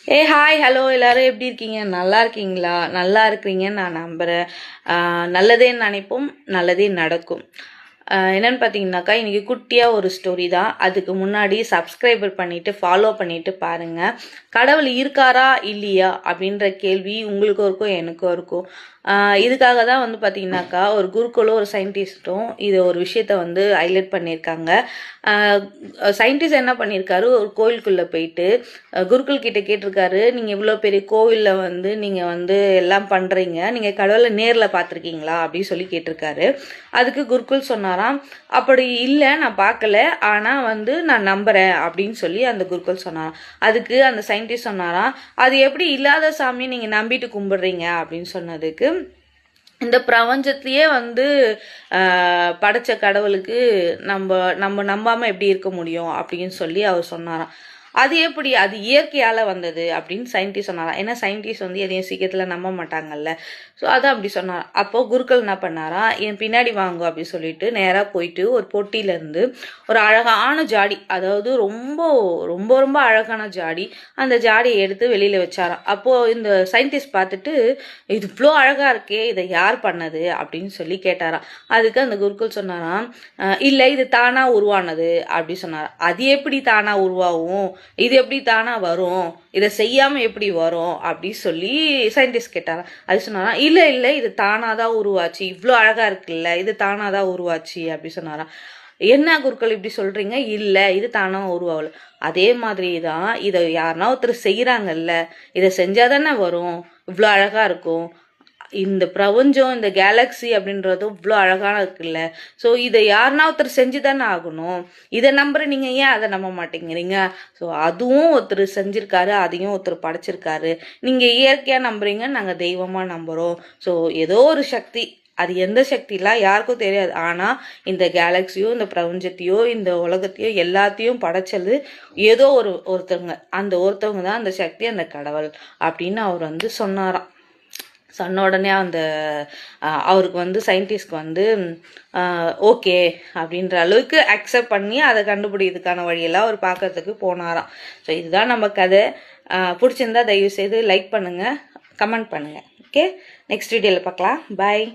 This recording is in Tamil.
ஹாய் ஹலோ எல்லாரும் எப்படி இருக்கீங்க? நல்லா இருக்கீங்களா? நல்லா இருக்கிறீங்கன்னு நான் நம்புகிறேன். நல்லதே நினைப்போம், நல்லதே நடக்கும். என்னென்னு பார்த்தீங்கன்னாக்கா, இன்றைக்கி குட்டியாக ஒரு ஸ்டோரி தான். அதுக்கு முன்னாடி சப்ஸ்கிரைபர் பண்ணிவிட்டு ஃபாலோ பண்ணிவிட்டு பாருங்கள். கடவுள் இருக்காரா இல்லையா அப்படின்ற கேள்வி உங்களுக்கும் இருக்கும், எனக்கும் இருக்கும். இதுக்காக தான் வந்து பார்த்திங்கனாக்கா ஒரு குருக்களும் ஒரு சயின்டிஸ்ட்டும் இது ஒரு விஷயத்த வந்து ஹைலைட் பண்ணியிருக்காங்க. சயின்டிஸ்ட் என்ன பண்ணியிருக்காரு, ஒரு கோயிலுக்குள்ளே போயிட்டு குருக்கள் கிட்ட கேட்டிருக்காரு, நீங்கள் இவ்வளோ பெரிய கோவிலில் வந்து நீங்கள் வந்து எல்லாம் பண்ணுறீங்க, நீங்கள் கடவுளை நேரில் பார்த்துருக்கீங்களா அப்படின்னு சொல்லி கேட்டிருக்காரு. அதுக்கு குருக்கள் சொன்னாராம், அப்படி இல்லை நான் பார்க்கல, ஆனால் வந்து நான் நம்புகிறேன் அப்படின்னு சொல்லி அந்த குருக்கள் சொன்னாராம். அதுக்கு அந்த சயின்டிஸ்ட் சொன்னாராம், அது எப்படி இல்லாத சாமியை நீங்கள் நம்பிட்டு கும்பிடுறீங்க அப்படின்னு சொன்னதுக்கு, இந்த பிரபஞ்சத்தையே வந்து படைச்ச கடவுளுக்கு நம்ம நம்ம நம்பாமல் எப்படி இருக்க முடியும் அப்படின்னு சொல்லி அவர் சொன்னாராம். அது எப்படி, அது இயற்கையால் வந்தது அப்படின்னு சயின்டிஸ்ட் சொன்னாராம். ஏன்னா சயின்டிஸ்ட் வந்து எதையும் சீக்கிரத்தில் நம்ப மாட்டாங்கல்ல. ஸோ அதான் அப்படி சொன்னார். அப்போது குருக்கள் என்ன பண்ணாராம், என் பின்னாடி வாங்க அப்படின்னு சொல்லிட்டு நேராக போயிட்டு ஒரு பொட்டியிலேருந்து ஒரு அழகான ஜாடி, அதாவது ரொம்ப ரொம்ப ரொம்ப அழகான ஜாடி, அந்த ஜாடியை எடுத்து வெளியில் வச்சாராம். அப்போது இந்த சயின்டிஸ்ட் பார்த்துட்டு, இது இவ்வளோ அழகாக இருக்கே, இதை யார் பண்ணது அப்படின்னு சொல்லி கேட்டாராம். அதுக்கு அந்த குருக்கள் சொன்னாராம், இல்லை இது தானாக உருவானது அப்படி சொன்னாராம். அது எப்படி தானாக உருவாகும், இது எப்படி தானாக வரும், இதை செய்யாமல் எப்படி வரும் அப்படி சொல்லி சயின்டிஸ்ட் கேட்டாராம். அது சொன்னாராம், இல்லை இல்லை இது தானாக தான் உருவாச்சு, இவ்வளோ அழகாக இருக்குல்ல, இது தானாக தான் உருவாச்சு அப்படி சொன்னாராம். என்ன குருக்கள் இப்படி சொல்கிறீங்க, இல்லை இது தானாக உருவாகல. அதே மாதிரி தான் இதை யாருன்னா ஒருத்தர் செய்கிறாங்கல்ல, இதை செஞ்சால் தானே வரும், இவ்வளோ அழகாக இருக்கும். இந்த பிரபஞ்சம், இந்த கேலக்ஸி அப்படின்றதும் இவ்வளோ அழகான இருக்குல்ல. ஸோ இதை யாருன்னா ஒருத்தர் செஞ்சு தானே ஆகணும். இதை நம்புற நீங்கள் ஏன் அதை நம்ப மாட்டேங்கிறீங்க? ஸோ அதுவும் ஒருத்தர் செஞ்சுருக்காரு, அதையும் ஒருத்தர் படைச்சிருக்காரு. நீங்கள் இயற்கையாக நம்புறீங்க, நாங்கள் தெய்வமாக நம்புகிறோம். ஸோ ஏதோ ஒரு சக்தி, அது எந்த சக்திலாம் யாருக்கும் தெரியாது. ஆனால் இந்த கேலக்ஸியோ, இந்த பிரபஞ்சத்தையோ, இந்த உலகத்தையோ எல்லாத்தையும் படைச்சது ஏதோ ஒருத்தவங்க. அந்த ஒருத்தவங்க தான் அந்த சக்தி, அந்த கடவுள் அப்படின்னு அவர் வந்து சொன்னாராம். சொன்ன உடனே அந்த அவருக்கு வந்து சயின்டிஸ்ட்க்கு வந்து ஓகே அப்படின்ற அளவுக்கு அக்செப்ட் பண்ணி அதை கண்டுபிடிக்கிறதுக்கான வழியெல்லாம் அவர் பார்க்கறதுக்கு போனாராம். ஸோ இதுதான் நம்ம கதை. பிடிச்சிருந்தா தயவுசெய்து லைக் பண்ணுங்கள், கமெண்ட் பண்ணுங்கள். ஓகே, நெக்ஸ்ட் வீடியோவில் பார்க்கலாம். பாய்.